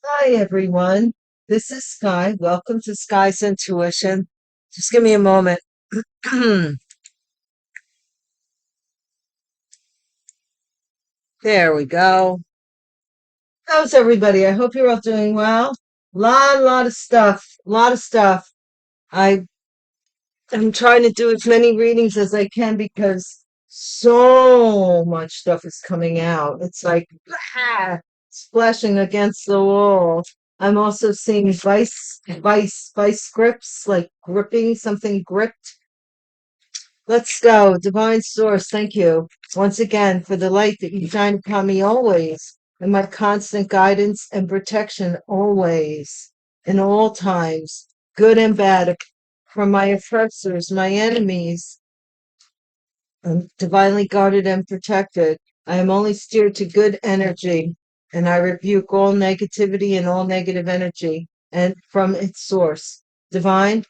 Hi, everyone. This is Sky. Welcome to Sky's Intuition. Just give me a moment. There we go. How's everybody? I hope you're all doing well. Lot of stuff. Lot of stuff. I am trying to do as many readings as I can because so much stuff is coming out. It's like splashing against the wall. I'm also seeing vice scripts, like gripping, something gripped. Let's go. Divine Source, thank you once again for the light that you shine upon me always, and my constant guidance and protection always, in all times, good and bad, from my oppressors, my enemies. I'm divinely guarded and protected. I am only steered to good energy, and I rebuke all negativity and all negative energy and from its source. Divine,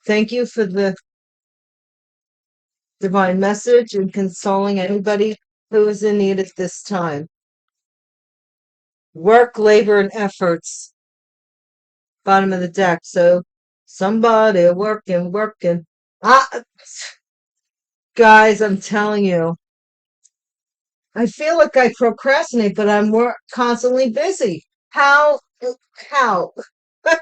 thank you for the divine message and consoling anybody who is in need at this time. Work, labor, and efforts. Bottom of the deck. So somebody working. Ah, guys, I'm telling you, I feel like I procrastinate, but I'm constantly busy. How? How? I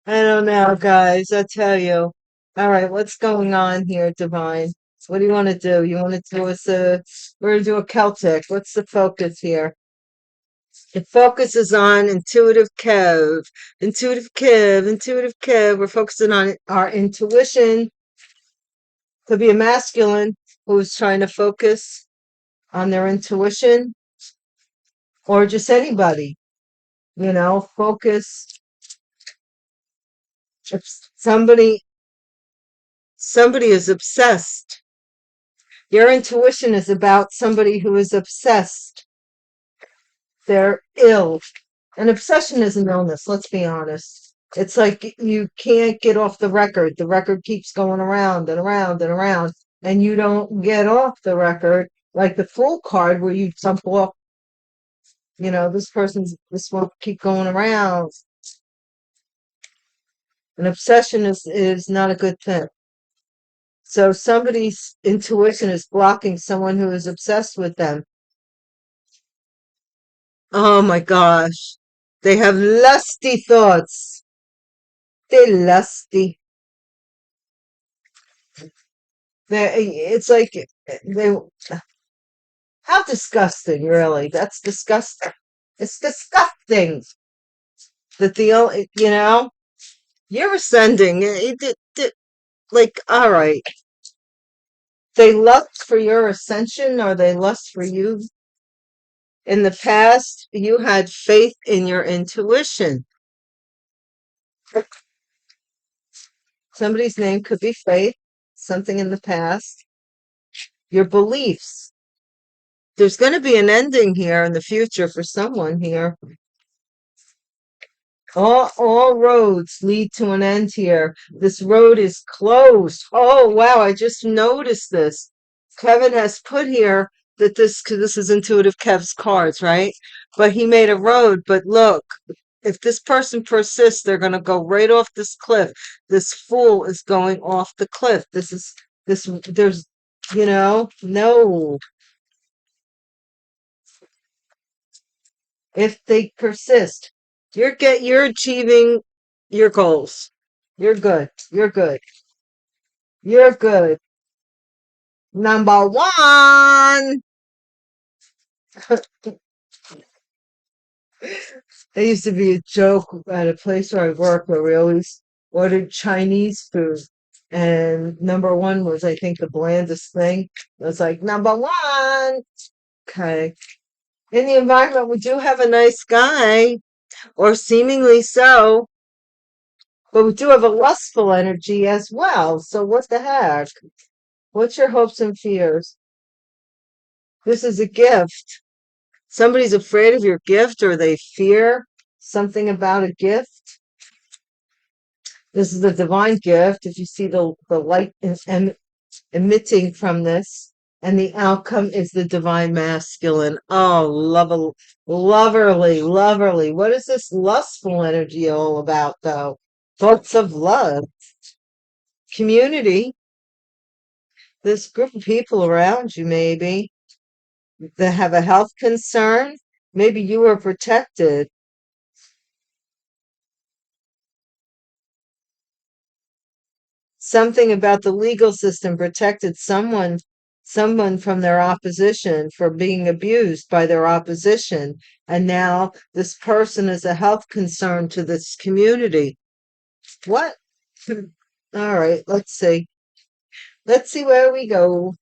don't know, guys. I tell you. All right, what's going on here, Divine? What do you want to do? You want to do us a, we're going to do a Celtic. What's the focus here? The focus is on intuitive Kev. Intuitive Kev. We're focusing on our intuition. Could be a masculine who's trying to focus on their intuition, or just anybody, focus. If somebody is obsessed, your intuition is about somebody who is obsessed. They're ill. An obsession is an illness, let's be honest. It's like you can't get off the record. The record keeps going around and around and around, and you don't get off the record, like the Fool card where you jump off. This won't keep going around. An obsession is not a good thing. So somebody's intuition is blocking someone who is obsessed with them. Oh my gosh. They have lusty thoughts. They're lusty. It's like they, how disgusting, really. That's disgusting. It's disgusting that you're ascending. Like, all right. They lust for your ascension, or they lust for you. In the past, you had faith in your intuition. Somebody's name could be Faith, something in the past. Your beliefs. There's going to be an ending here in the future for someone here. All roads lead to an end here. This road is closed. Oh, wow, I just noticed this. Kevin has put here that this is intuitive Kev's cards, right? But he made a road, but look, if this person persists, they're going to go right off this cliff. This fool is going off the cliff. There's, no. If they persist, you're achieving your goals. You're good. You're good. You're good. Number one. There used to be a joke at a place where I work where we always ordered Chinese food. And number one was, I think, the blandest thing. It was like, number one. Okay. In the environment, we do have a nice guy, or seemingly so, but we do have a lustful energy as well. So what the heck? What's your hopes and fears? This is a gift. Somebody's afraid of your gift, or they fear something about a gift. This is a divine gift. If you see the light emitting from this, and the outcome is the divine masculine. Oh, loverly, loverly. What is this lustful energy all about, though? Thoughts of love, community, this group of people around you, maybe, that have a health concern. Maybe you are protected. Something about the legal system protected someone from their opposition for being abused by their opposition, and now this person is a health concern to this community. What? All right, let's see where we go.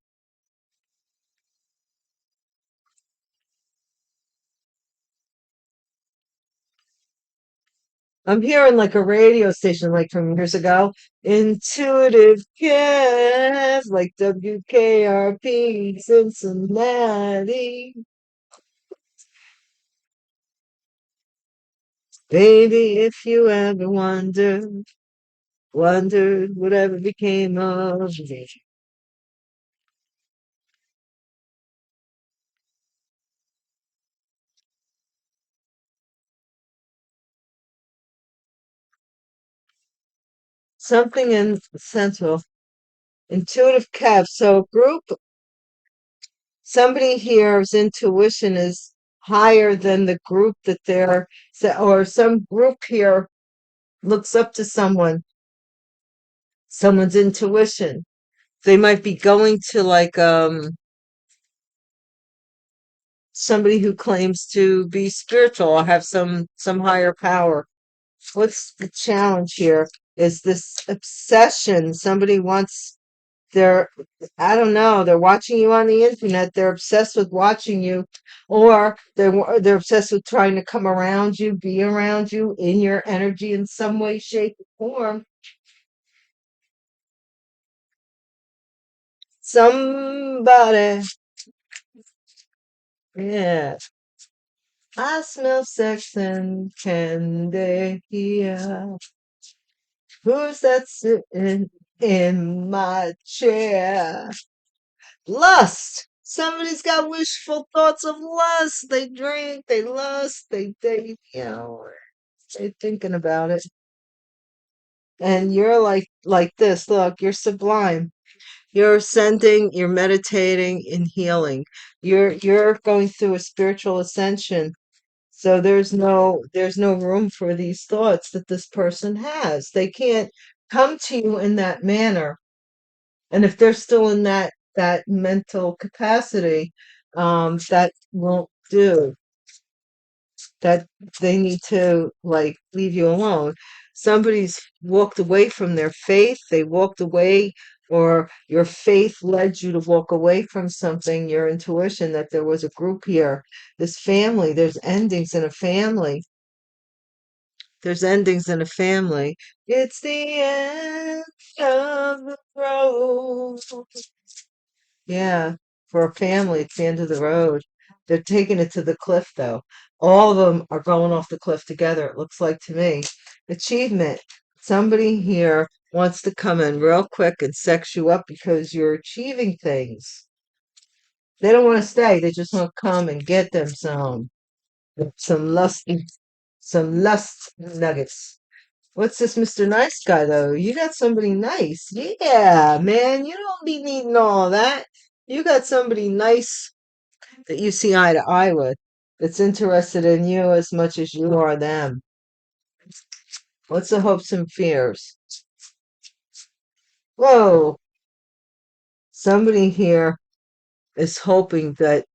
I'm hearing like a radio station like from years ago. Intuitive Care, like WKRP Cincinnati. Baby, if you ever wondered whatever became of me. Something in central. Intuitive Kev. So group, somebody here's intuition is higher than the group that or some group here looks up to someone's intuition. They might be going to like somebody who claims to be spiritual or have some higher power. What's the challenge here? Is this obsession? Somebody wants they're I don't know, they're watching you on the internet, they're obsessed with watching you, or they're obsessed with trying to come around you, be around you in your energy in some way, shape, or form. Somebody, yeah. I smell sex and candy here. Who's that sitting in my chair? Lust. Somebody's got wishful thoughts of lust. They drink, they lust, they're thinking about it. And you're like this. Look, you're sublime. You're ascending, you're meditating and healing. You're going through a spiritual ascension. So there's no room for these thoughts that this person has. They can't come to you in that manner. And if they're still in that mental capacity, that won't do. That they need to like leave you alone. Somebody's walked away from their faith, they walked away, or your faith led you to walk away from something, your intuition that there was a group here, this family, there's endings in a family. It's the end of the road. Yeah, for a family, it's the end of the road. They're taking it to the cliff, though. All of them are going off the cliff together, it looks like to me. Achievement. Somebody here wants to come in real quick and sex you up because you're achieving things. They don't want to stay, they just want to come and get them some lust nuggets. What's this Mr. Nice Guy, though? You got somebody nice. Yeah, man, you don't be needing all that. You got somebody nice that you see eye to eye with, that's interested in you as much as you are them. What's the hopes and fears? Whoa, somebody here is hoping that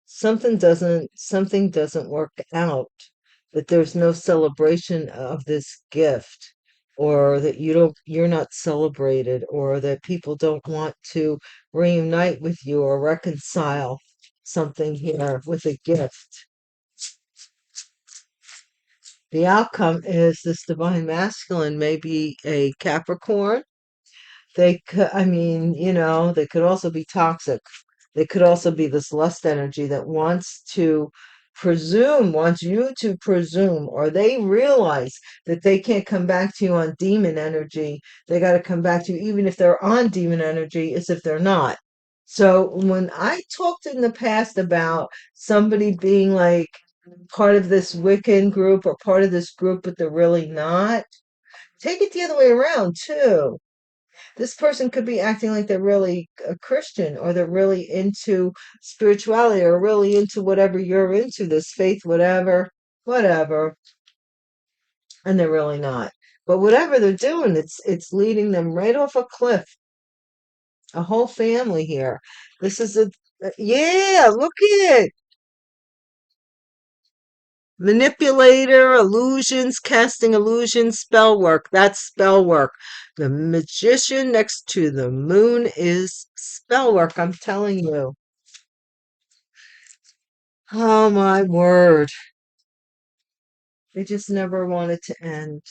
something doesn't work out, that there's no celebration of this gift, or that you're not celebrated, or that people don't want to reunite with you or reconcile something here with a gift. The outcome is this divine masculine may be a Capricorn. I mean, they could also be toxic. They could also be this lust energy that wants to wants you to presume, or they realize that they can't come back to you on demon energy. They got to come back to you, even if they're on demon energy, as if they're not. So when I talked in the past about somebody being like part of this Wiccan group or part of this group, but they're really not, take it the other way around too. This person could be acting like they're really a Christian, or they're really into spirituality, or really into whatever you're into, this faith, whatever, and they're really not. But whatever they're doing, it's leading them right off a cliff. A whole family here. This is yeah, look at it. Manipulator, illusions, casting illusions, spell work. That's spell work. The magician next to the moon is spell work, I'm telling you. Oh my word. They just never want it to end.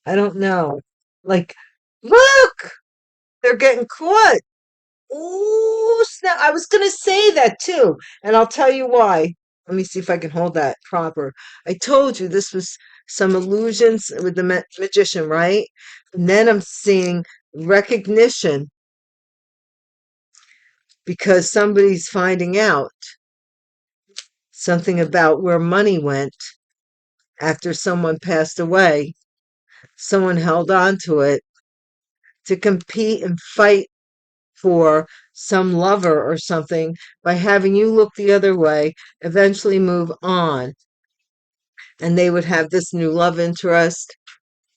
I don't know. Like, look, they're getting caught. Ooh, snap. I was going to say that too. And I'll tell you why. Let me see if I can hold that proper. I told you this was some illusions with the magician, right? And then I'm seeing recognition because somebody's finding out something about where money went after someone passed away. Someone held on to it to compete and fight for some lover or something by having you look the other way, eventually move on, and they would have this new love interest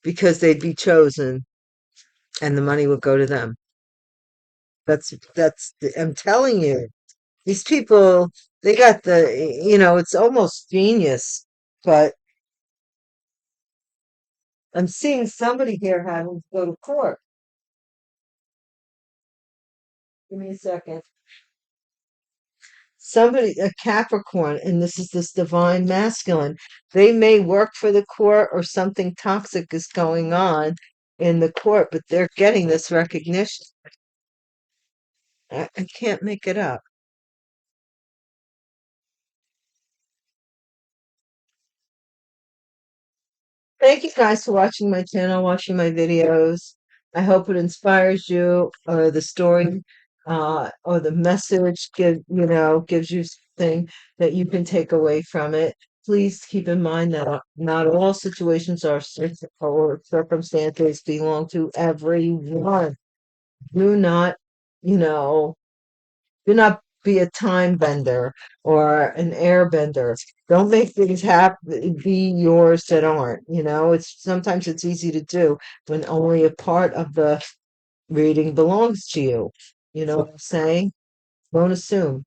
because they'd be chosen and the money would go to them. I'm telling you, these people, they got it's almost genius, but I'm seeing somebody here having to go to court. Give me a second. Somebody, a Capricorn, and this is this divine masculine. They may work for the court, or something toxic is going on in the court, but they're getting this recognition. I can't make it up. Thank you guys for watching my channel, watching my videos. I hope it inspires you, or the story, or the message gives you something that you can take away from it. Please keep in mind that not all situations or circumstances belong to everyone. Do not, you know, do not be a time bender or an air bender. Don't make things happen be yours that aren't. It's sometimes it's easy to do when only a part of the reading belongs to you. You know what I'm saying? Don't assume.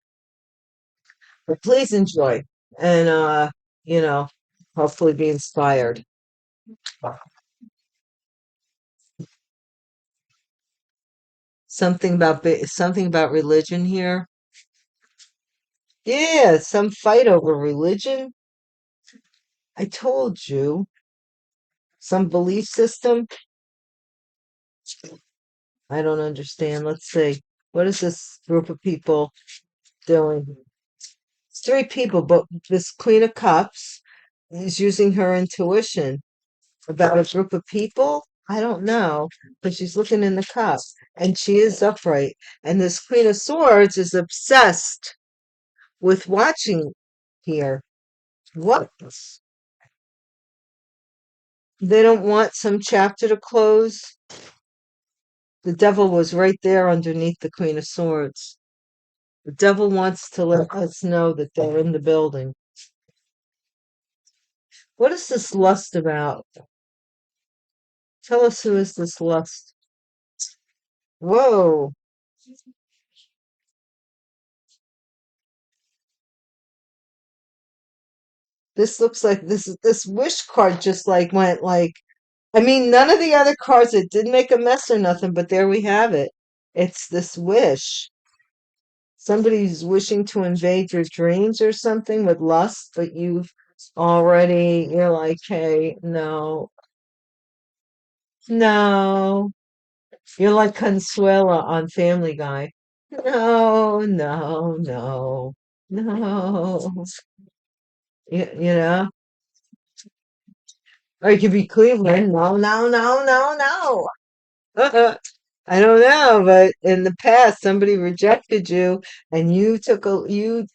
But please enjoy, and you know, hopefully be inspired. Something about religion here. Yeah, some fight over religion. I told you, some belief system. I don't understand. Let's see. What is this group of people doing? It's three people, but this Queen of Cups is using her intuition about a group of people. I don't know, but she's looking in the cup, and she is upright. And this Queen of Swords is obsessed with watching here. What? They don't want some chapter to close. The devil was right there underneath the Queen of Swords. The devil wants to let us know that they're in the building. What is this lust about? Tell us, who is this lust? Whoa. This looks like this wish card just like went like, I mean, none of the other cards, it didn't make a mess or nothing, but there we have it. It's this wish. Somebody's wishing to invade your dreams or something with lust, but you're like, hey, no, no. You're like Consuela on Family Guy. No, no, no, no. You know, or it could be Cleveland. No, no, no, no, no. I don't know, but in the past, somebody rejected you, and you took a you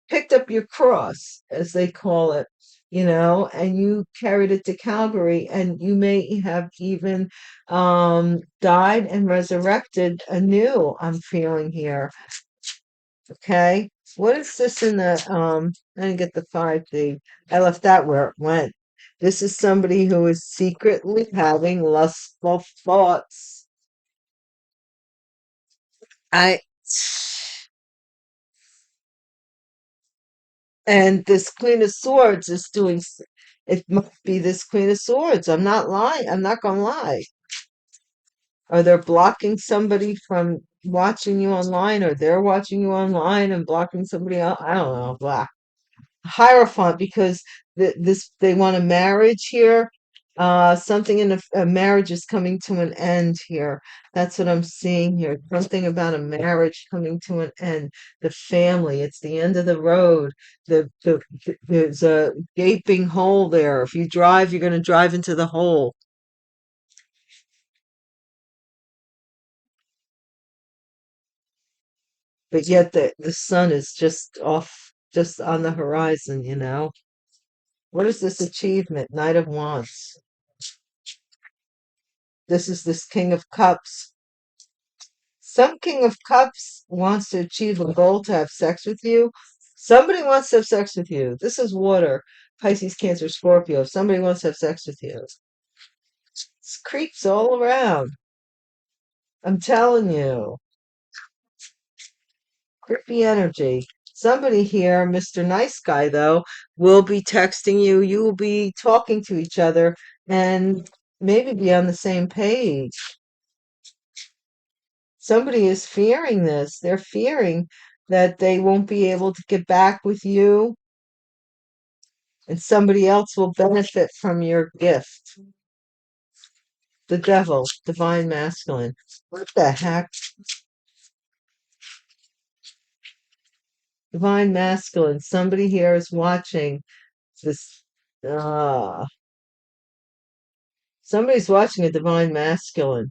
picked up your cross, as they call it, and you carried it to Calvary, and you may have even died and resurrected anew. I'm feeling here. Okay, what is this in the I didn't get the 5D. I left that where it went. This is somebody who is secretly having lustful thoughts. I and this Queen of Swords is doing. It must be this Queen of Swords. I'm not lying. I'm not gonna lie. Or they're blocking somebody from watching you online, or they're watching you online and blocking somebody else. I don't know. Blah. Hierophant, because this they want a marriage here. Something in a marriage is coming to an end here. That's what I'm seeing here. Something about a marriage coming to an end. The family, it's the end of the road. There's a gaping hole there. If you drive, you're going to drive into the hole. But yet the sun is just off, just on the horizon. What is this achievement? Knight of Wands. This is this King of Cups. Some King of Cups wants to achieve a goal to have sex with you. Somebody wants to have sex with you. This is water. Pisces, Cancer, Scorpio. Somebody wants to have sex with you. It's creeps all around. I'm telling you. Creepy energy. Somebody here, Mr. Nice Guy, though, will be texting you. You will be talking to each other and maybe be on the same page. Somebody is fearing this. They're fearing that they won't be able to get back with you, and somebody else will benefit from your gift. The devil, divine masculine. What the heck? Divine masculine. Somebody here is watching this. Uh, Somebody's watching a divine masculine.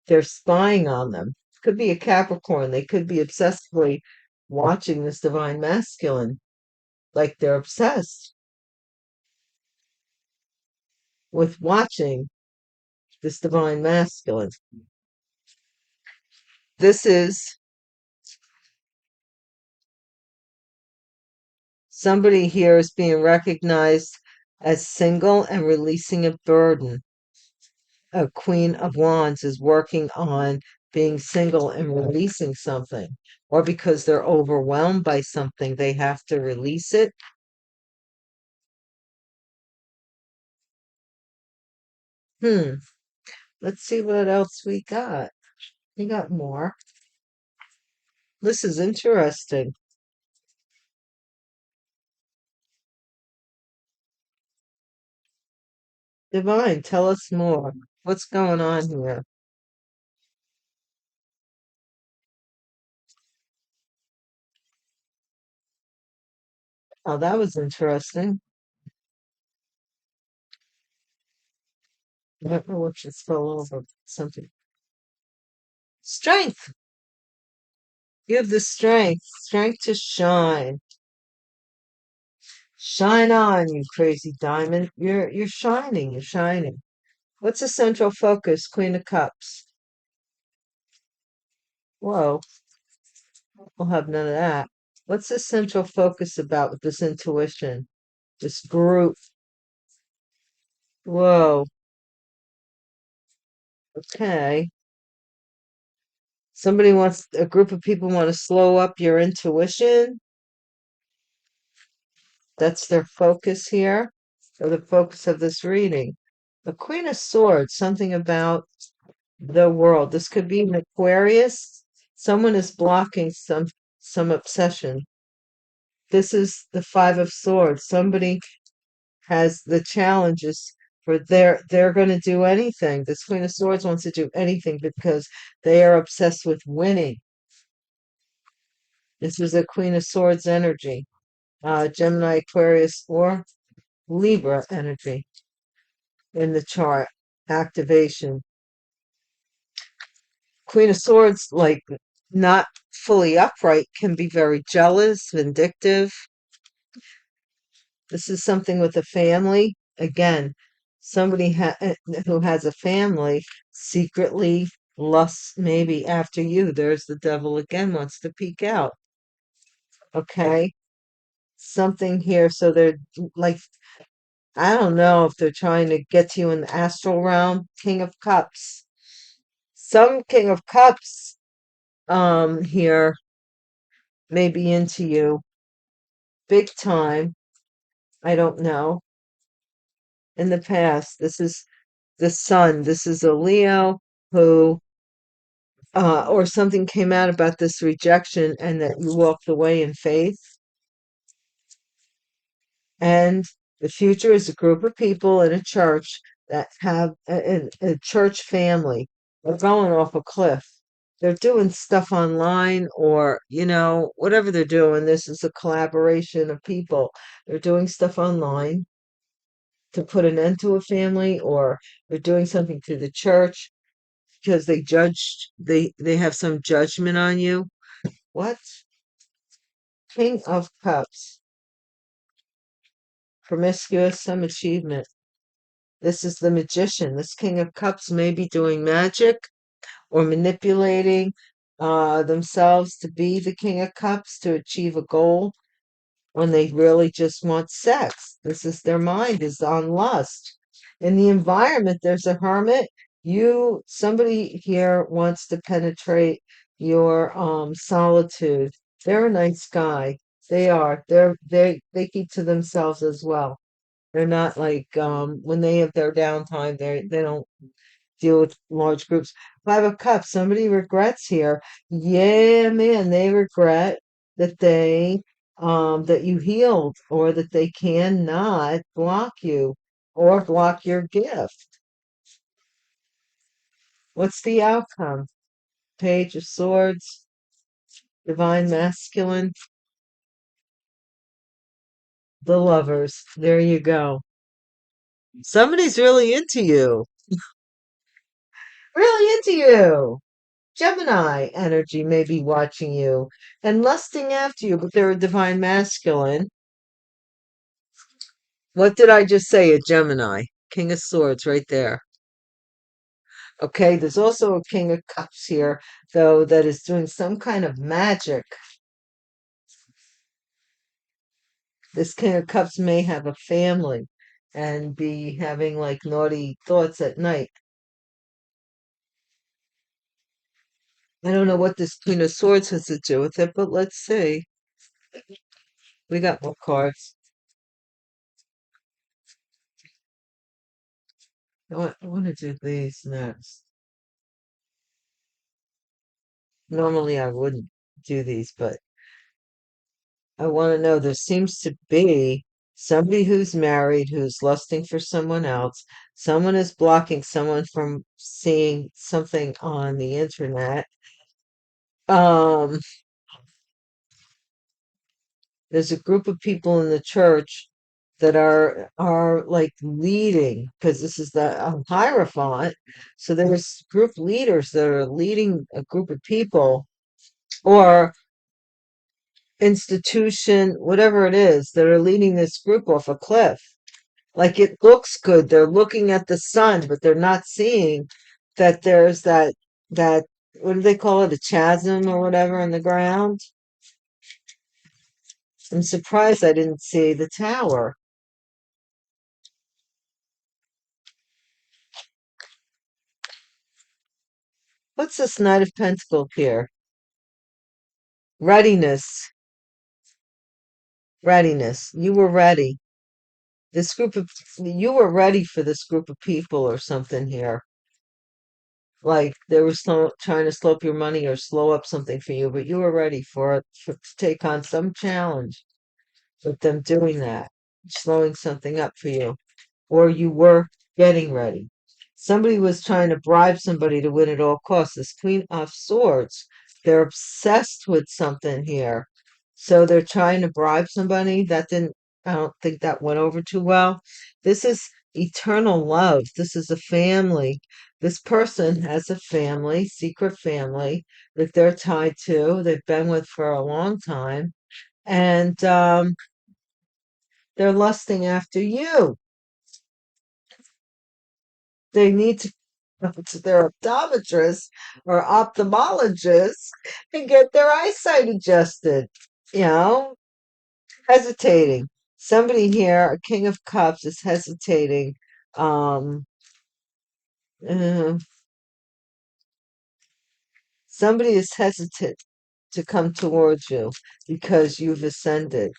They're spying on them. Could be a Capricorn. They could be obsessively watching this divine masculine. Like they're obsessed with watching this divine masculine. This is somebody here is being recognized as single and releasing a burden. A Queen of Wands is working on being single and releasing something, or because they're overwhelmed by something, they have to release it. Hmm. Let's see what else we got. We got more. This is interesting. Divine, tell us more. What's going on here? Oh, that was interesting. I don't know what just fell over. Something. Strength. You have the strength to shine. Shine on, you crazy diamond. You're shining. You're shining. What's the central focus? Queen of Cups. Whoa, we'll have none of that. What's the central focus about with this intuition? This group. Whoa. Okay. A group of people want to slow up your intuition. That's their focus here, or the focus of this reading. The Queen of Swords, something about the world. This could be an Aquarius. Someone is blocking some obsession. This is the Five of Swords. Somebody has the challenges For they're going to do anything. This Queen of Swords wants to do anything because they are obsessed with winning. This is a Queen of Swords energy. Gemini, Aquarius, or Libra energy in the chart. Activation. Queen of Swords, like not fully upright, can be very jealous, vindictive. This is something with a family. Again, somebody who has a family secretly lusts maybe after you. There's the devil again, wants to peek out. Okay. Something here. So they're like, I don't know if they're trying to get to you in the astral realm. King of Cups. Some King of Cups here may be into you big time. I don't know. In the past, this is the sun. This is a Leo who or something came out about this rejection and that you walked away in faith. And the future is a group of people in a church that have a church family. They're going off a cliff. They're doing stuff online or, whatever they're doing. This is a collaboration of people. They're doing stuff online to put an end to a family, or they're doing something to the church because they have some judgment on you. What? King of Cups. Promiscuous, some achievement. This is the magician. This King of Cups may be doing magic or manipulating themselves to be the King of Cups to achieve a goal when they really just want sex. This is their mind is on lust. In the environment, there's a hermit. Somebody here wants to penetrate your solitude. They're a nice guy. They are. They keep to themselves as well. They're not like when they have their downtime, they don't deal with large groups. Five of Cups, somebody regrets here. Yeah, man, they regret that that you healed, or that they cannot block you or block your gift. What's the outcome? Page of Swords, Divine Masculine, the Lovers. There you go. Somebody's really into you. Really into you. Gemini energy may be watching you and lusting after you, but they're a divine masculine. What did I just say? A Gemini. King of Swords right there. Okay, there's also a King of Cups here, though, that is doing some kind of magic. This King of Cups may have a family and be having like naughty thoughts at night. I don't know what this Queen of Swords has to do with it, but let's see. We got more cards. I want to do these next. Normally I wouldn't do these, but I want to know, there seems to be somebody who's married who's lusting for someone else. Someone is blocking someone from seeing something on the internet. Um, there's a group of people in the church that are like leading, because this is the Hierophant. So there's group leaders that are leading a group of people or institution, whatever it is, that are leading this group off a cliff. Like it looks good. They're looking at the sun, but they're not seeing that there's that what do they call it? A chasm or whatever in the ground. I'm surprised I didn't see the tower. What's this Knight of Pentacles here? Readiness. Readiness. You were ready. You were ready for this group of people or something here. Like they were trying to slow up your money or slow up something for you, but you were ready for it to take on some challenge with them doing that, slowing something up for you. Or you were getting ready. Somebody was trying to bribe somebody to win at all costs. This Queen of Swords, they're obsessed with something here. So they're trying to bribe somebody. I don't think that went over too well. This is eternal love. This is a family. This person has a family, secret family that they're tied to, they've been with for a long time, and they're lusting after you. They need to go to their optometrist or ophthalmologist and get their eyesight adjusted. You know, hesitating. Somebody here, a King of Cups, is hesitating. Um, uh, somebody is hesitant to come towards you because you've ascended.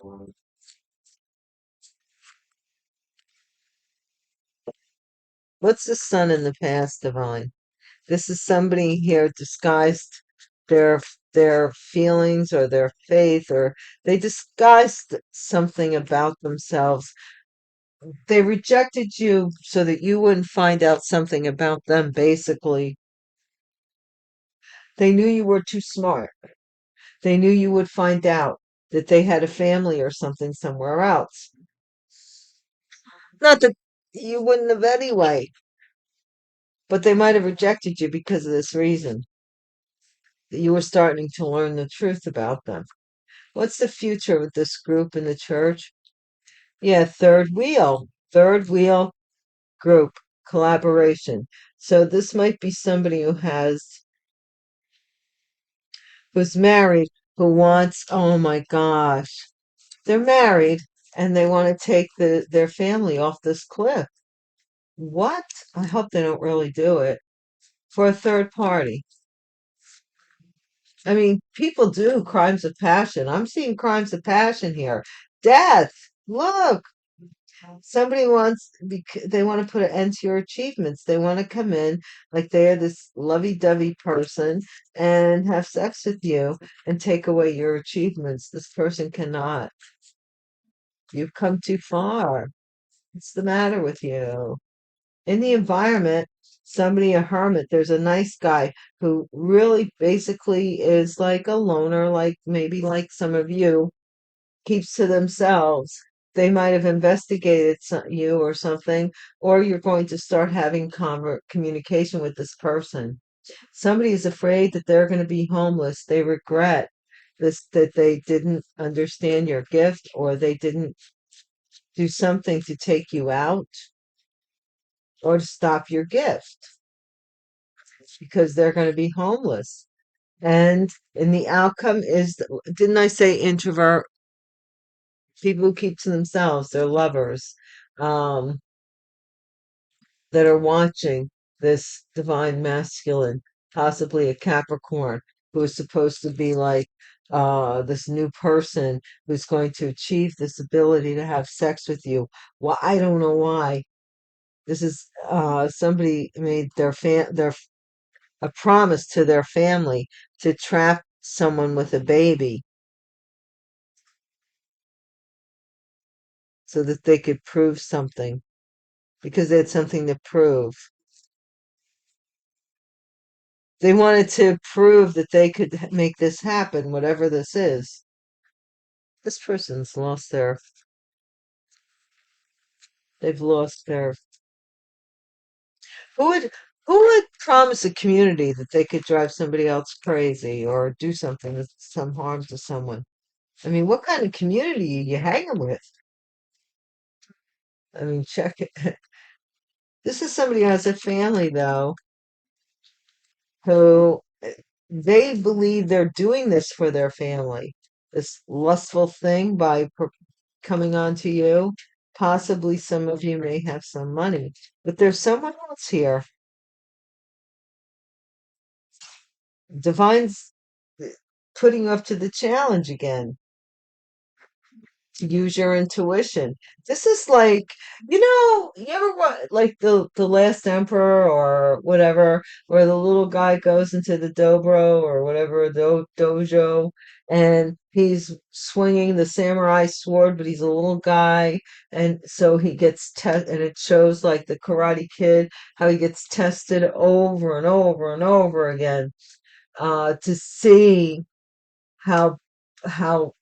What's the sun in the past, Divine? This is somebody here disguised their feelings or their faith, or they disguised something about themselves. They rejected you so that you wouldn't find out something about them, basically. They knew you were too smart. They knew you would find out that they had a family or something somewhere else. Not that you wouldn't have anyway, but they might have rejected you because of this reason, that you were starting to learn the truth about them. What's the future with this group in the church? Yeah, third wheel group collaboration. So this might be somebody who's married, who wants, oh my gosh, they're married and they want to take their family off this cliff. What? I hope they don't really do it for a third party. I mean, people do crimes of passion. I'm seeing crimes of passion here. Death. Look, somebody they want to put an end to your achievements. They want to come in like they are this lovey-dovey person and have sex with you and take away your achievements. This person cannot. You've come too far. What's the matter with you? In the environment, somebody, a hermit, there's a nice guy who really basically is like a loner, like maybe like some of you, keeps to themselves. They might have investigated you or something, or you're going to start having communication with this person. Somebody is afraid that they're going to be homeless. They regret that they didn't understand your gift, or they didn't do something to take you out or to stop your gift, because they're going to be homeless. And the outcome is, didn't I say introvert? People who keep to themselves, they're lovers, um, that are watching this divine masculine, possibly a Capricorn, who is supposed to be like this new person who's going to achieve this ability to have sex with you. Well, I don't know why. This is somebody made their a promise to their family to trap someone with a baby so that they could prove something, because they had something to prove. They wanted to prove that they could make this happen, whatever this is. This person's they've lost their, who would, who would promise a community that they could drive somebody else crazy or do something that's some harm to someone? I mean, what kind of community are you hanging with? I mean, check it. This is somebody who has a family, though, who they believe they're doing this for their family, this lustful thing by coming on to you. Possibly some of you may have some money, but there's someone else here. Divine's putting you up to the challenge again. to use your intuition. This is like, you ever like the Last Emperor or whatever, where the little guy goes into the dobro or whatever dojo, and he's swinging the samurai sword, but he's a little guy, and so he gets and it shows like the Karate Kid how he gets tested over and over and over again to see how how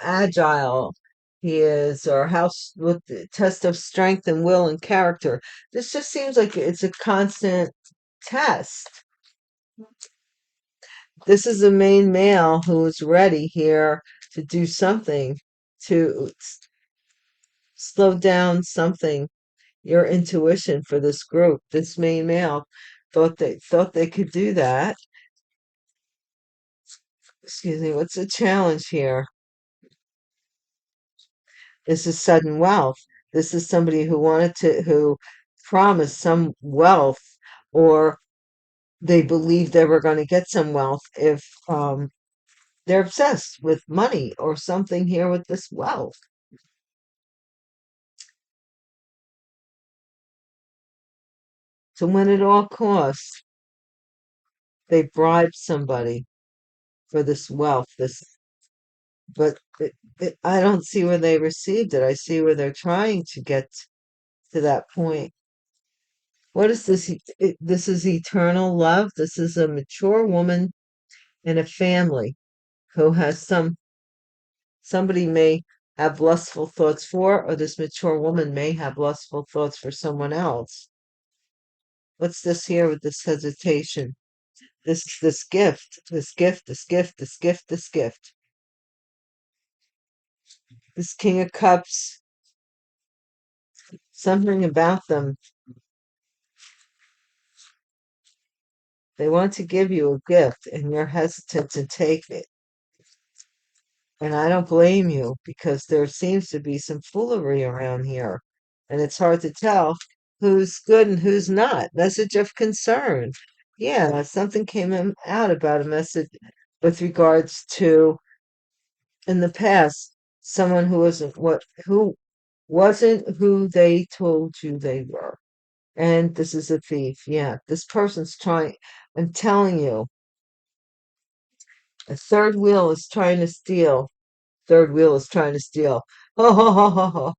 agile he is, or with the test of strength and will and character. This just seems like it's a constant test. This is a main male who's ready here to do something to slow down something. Your intuition for this group, this main male thought they could do that. Excuse me, what's the challenge here? This is sudden wealth. This is somebody who promised some wealth, or they believed they were going to get some wealth if they're obsessed with money or something here with this wealth. To win at all costs, they bribed somebody for this wealth. But I don't see where they received it. I see where they're trying to get to that point. What is this? This is eternal love. This is a mature woman in a family who has somebody may have lustful thoughts for, or this mature woman may have lustful thoughts for someone else. What's this here with this hesitation? This gift, this gift, this gift, this gift, this gift. This King of Cups, something about them. They want to give you a gift and you're hesitant to take it. And I don't blame you, because there seems to be some foolery around here. And it's hard to tell who's good and who's not. Message of concern. Yeah, something came out about a message with regards to, in the past, someone who wasn't who they told you they were. And this is a thief. Yeah, this person's trying, I'm telling you, a third wheel is trying to steal. Third wheel is trying to steal. Ho, ho, ho, ho, ho.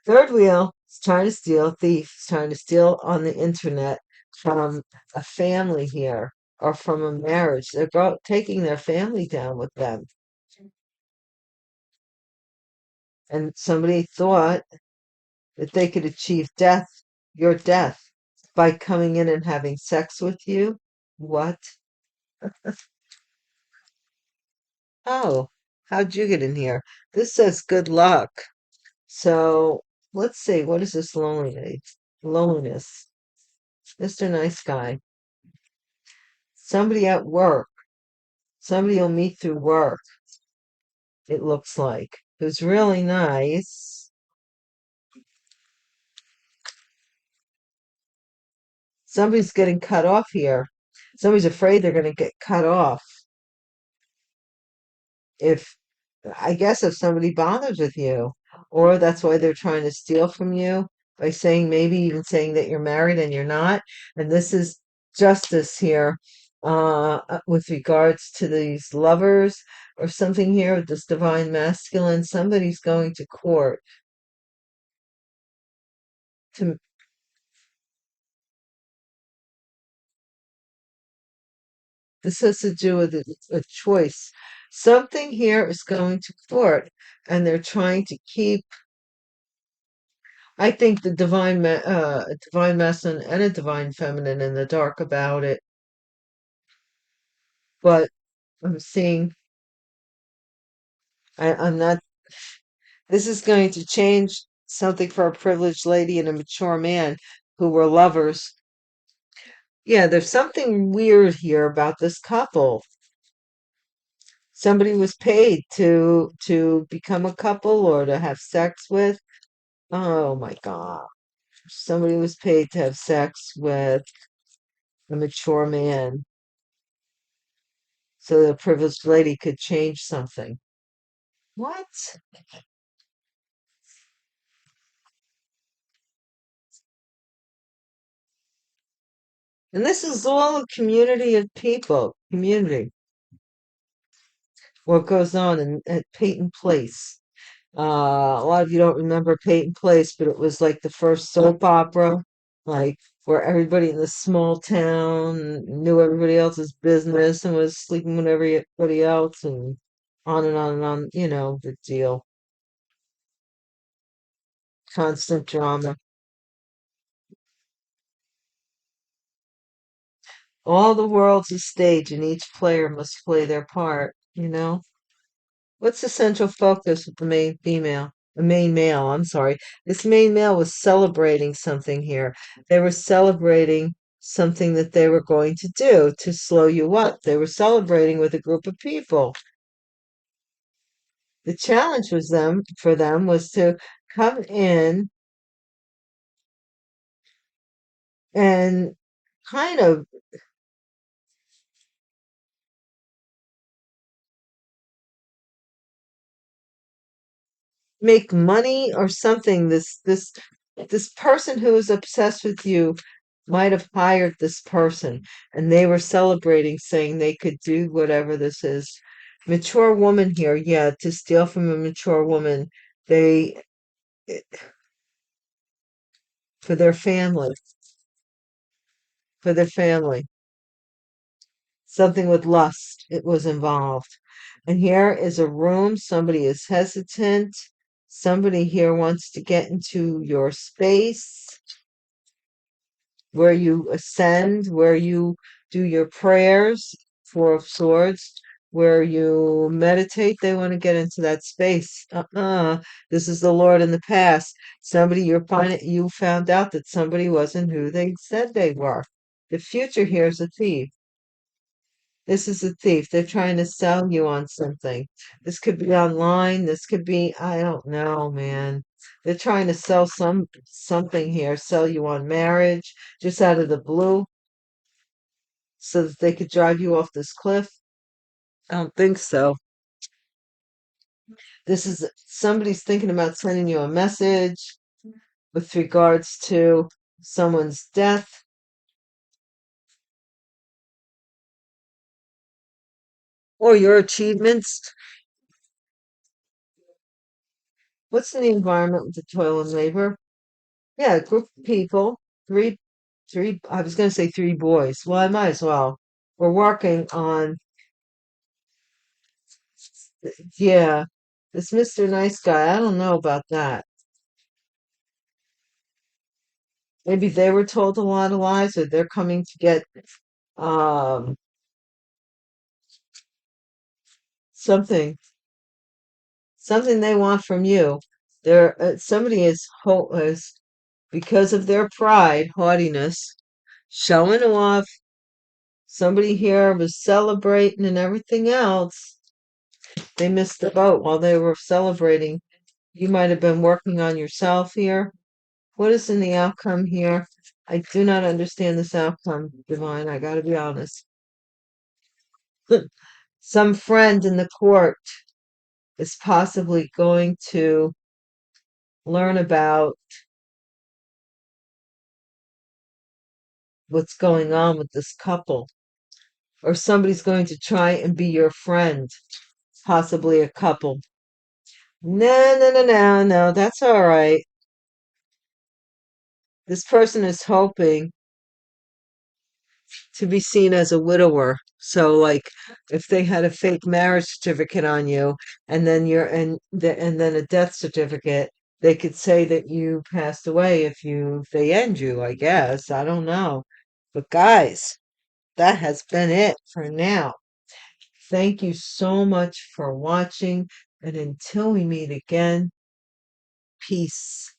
Third wheel is trying to steal. Thief is trying to steal on the internet from a family here, or from a marriage. They're taking their family down with them. And somebody thought that they could achieve your death, by coming in and having sex with you. What? Oh, how'd you get in here? This says good luck. So let's see, what is this loneliness? Loneliness. Mr. Nice Guy. Somebody at work. Somebody you'll meet through work, it looks like. Who's really nice. Somebody's getting cut off here. Somebody's afraid they're going to get cut off if, I guess, if somebody bothers with you. Or that's why they're trying to steal from you, by saying, maybe even saying that you're married and you're not. And this is justice here, with regards to these lovers, or something here with this divine masculine. Somebody's going to court to. This has to do with a choice. Something here is going to court, and they're trying to keep. I think the divine masculine and a divine feminine in the dark about it. But I'm seeing. I'm not. This is going to change something for a privileged lady and a mature man who were lovers. Yeah, there's something weird here about this couple. Somebody was paid to become a couple or to have sex with. Oh my God. Somebody was paid to have sex with a mature man so the privileged lady could change something. What? And this is all a community of people, community, what goes on at Peyton Place. A lot of you don't remember Peyton Place, but it was like the first soap opera, like where everybody in this small town knew everybody else's business and was sleeping with everybody else and on and on and on, the deal. Constant drama. All the world's a stage and each player must play their part. What's the central focus of the main female? The main male, I'm sorry. This main male was celebrating something here. They were celebrating something that they were going to do to slow you up. They were celebrating with a group of people. The challenge was for them was to come in and kind of make money or something. This person who is obsessed with you might have hired this person, and they were celebrating, saying they could do whatever this is. Mature woman here, yeah, to steal from a mature woman, they for their family, for their family. Something with lust, it was involved. And here is a room, somebody is hesitant. Somebody here wants to get into your space where you ascend, where you do your prayers, Four of Swords, where you meditate. They want to get into that space. This is the Lord in the past. You found out that somebody wasn't who they said they were. The future here is a thief. This is a thief. They're trying to sell you on something. This could be online. This could be, I don't know, man. They're trying to sell something here, sell you on marriage just out of the blue so that they could drive you off this cliff. I don't think so. This is somebody's thinking about sending you a message with regards to someone's death or your achievements. What's in the environment with the toil and labor? Yeah, a group of people, three, I was going to say three boys. Well, I might as well. We're working on, yeah, this Mr. Nice Guy. I don't know about that. Maybe they were told a lot of lies, or they're coming to get um something, something they want from you. Somebody is because of their pride, haughtiness, showing off. Somebody here was celebrating and everything else. They missed the boat while they were celebrating. You might have been working on yourself here. What is in the outcome here? I do not understand this outcome, Divine. I gotta be honest. Some friend in the court is possibly going to learn about what's going on with this couple, or somebody's going to try and be your friend, possibly a couple. No, no, no, no, no, that's all right. This person is hoping to be seen as a widower. So, like, if they had a fake marriage certificate on you, and then and then a death certificate, they could say that you passed away if they end you. I guess I don't know, but guys, that has been it for now. Thank you so much for watching, and until we meet again, peace.